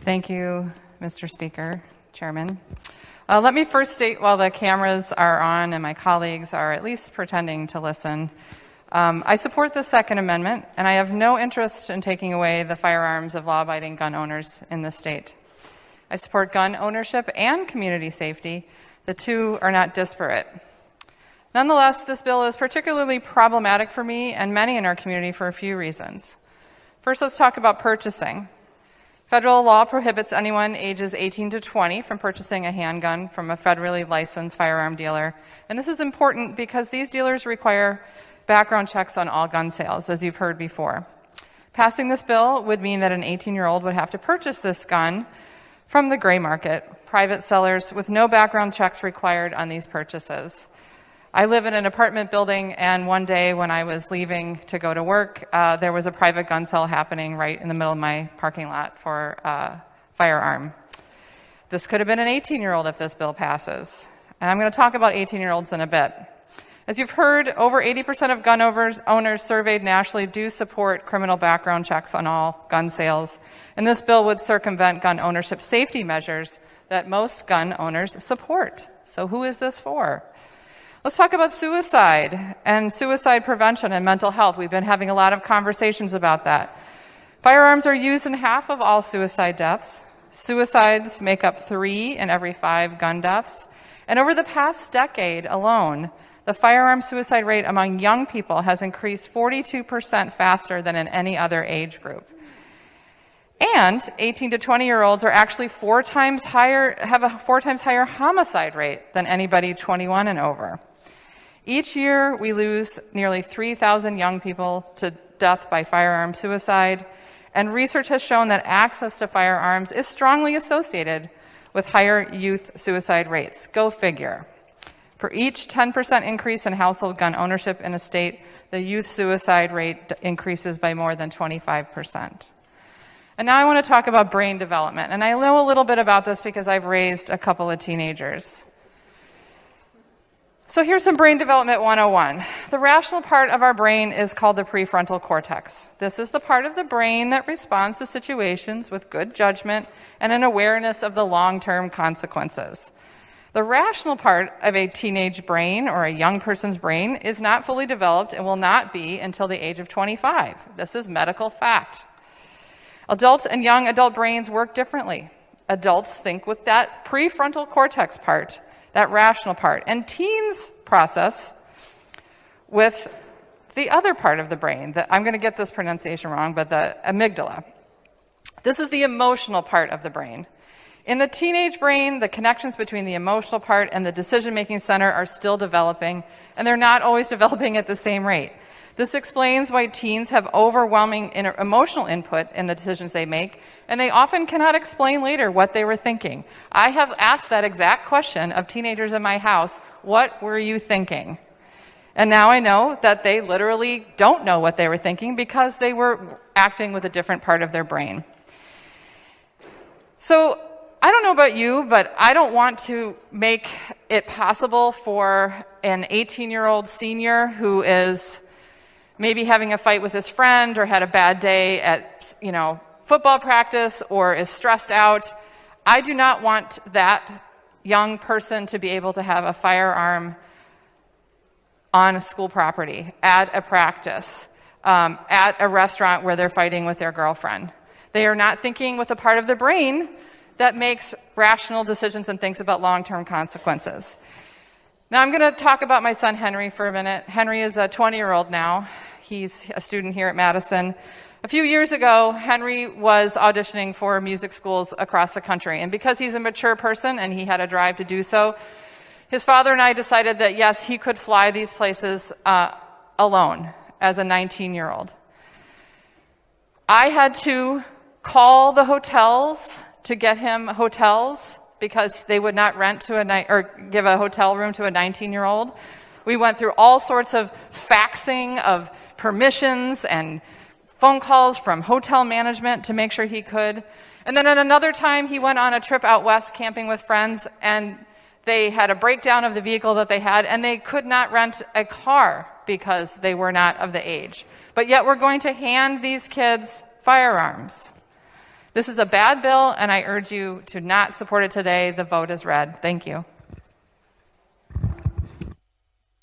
Thank you, Mr. Speaker, Chairman. Let me first state, while the cameras are on and my colleagues are at least pretending to listen, I support the Second Amendment, and I have no interest in taking away the firearms of law-abiding gun owners in this state. I support gun ownership and community safety. The two are not disparate. Nonetheless, this bill is particularly problematic for me and many in our community for a few reasons. First, let's talk about purchasing. Federal law prohibits anyone ages 18 to 20 from purchasing a handgun from a federally licensed firearm dealer. And this is important because these dealers require background checks on all gun sales, as you've heard before. Passing this bill would mean that an 18-year-old would have to purchase this gun from the gray market, private sellers, with no background checks required on these purchases. I live in an apartment building, and one day when I was leaving to go to work, there was a private gun sale happening right in the middle of my parking lot for a firearm. This could have been an 18-year-old if this bill passes. And I'm going to talk about 18-year-olds in a bit. As you've heard, over 80% of gun owners surveyed nationally do support criminal background checks on all gun sales. And this bill would circumvent gun ownership safety measures that most gun owners support. So who is this for? Let's talk about suicide and suicide prevention and mental health. We've been having a lot of conversations about that. Firearms are used in half of all suicide deaths. Suicides make up 3 in every 5 gun deaths. And over the past decade alone, the firearm suicide rate among young people has increased 42% faster than in any other age group. And 18 to 20-year-olds are actually have a 4 times higher homicide rate than anybody 21 and over. Each year, we lose nearly 3,000 young people to death by firearm suicide, and research has shown that access to firearms is strongly associated with higher youth suicide rates. Go figure. For each 10% increase in household gun ownership in a state, the youth suicide rate increases by more than 25%. And now I want to talk about brain development. And I know a little bit about this because I've raised a couple of teenagers. So here's some brain development 101. The rational part of our brain is called the prefrontal cortex. This is the part of the brain that responds to situations with good judgment and an awareness of the long-term consequences. The rational part of a teenage brain or a young person's brain is not fully developed and will not be until the age of 25. This is medical fact. Adult and young adult brains work differently. Adults think with that prefrontal cortex part, that rational part, and teens process with the other part of the brain. I'm going to get this pronunciation wrong, but the amygdala. This is the emotional part of the brain. In the teenage brain, the connections between the emotional part and the decision-making center are still developing, and they're not always developing at the same rate. This explains why teens have overwhelming emotional input in the decisions they make, and they often cannot explain later what they were thinking. I have asked that exact question of teenagers in my house, what were you thinking? And now I know that they literally don't know what they were thinking because they were acting with a different part of their brain. So I don't know about you, but I don't want to make it possible for an 18-year-old senior who is maybe having a fight with his friend or had a bad day at, football practice or is stressed out. I do not want that young person to be able to have a firearm on a school property, at a practice, at a restaurant where they're fighting with their girlfriend. They are not thinking with a part of the brain that makes rational decisions and thinks about long-term consequences. Now I'm going to talk about my son Henry for a minute. Henry is a 20-year-old now. He's a student here at Madison. A few years ago, Henry was auditioning for music schools across the country. And because he's a mature person and he had a drive to do so, his father and I decided that, yes, he could fly these places alone as a 19-year-old. I had to call the hotels to get him hotels because they would not rent give a hotel room to a 19-year-old. We went through all sorts of faxing of permissions and phone calls from hotel management to make sure he could. And then at another time, he went on a trip out west camping with friends, and they had a breakdown of the vehicle that they had, and they could not rent a car because they were not of the age. But yet we're going to hand these kids firearms. This is a bad bill, and I urge you to not support it today. The vote is red. Thank you.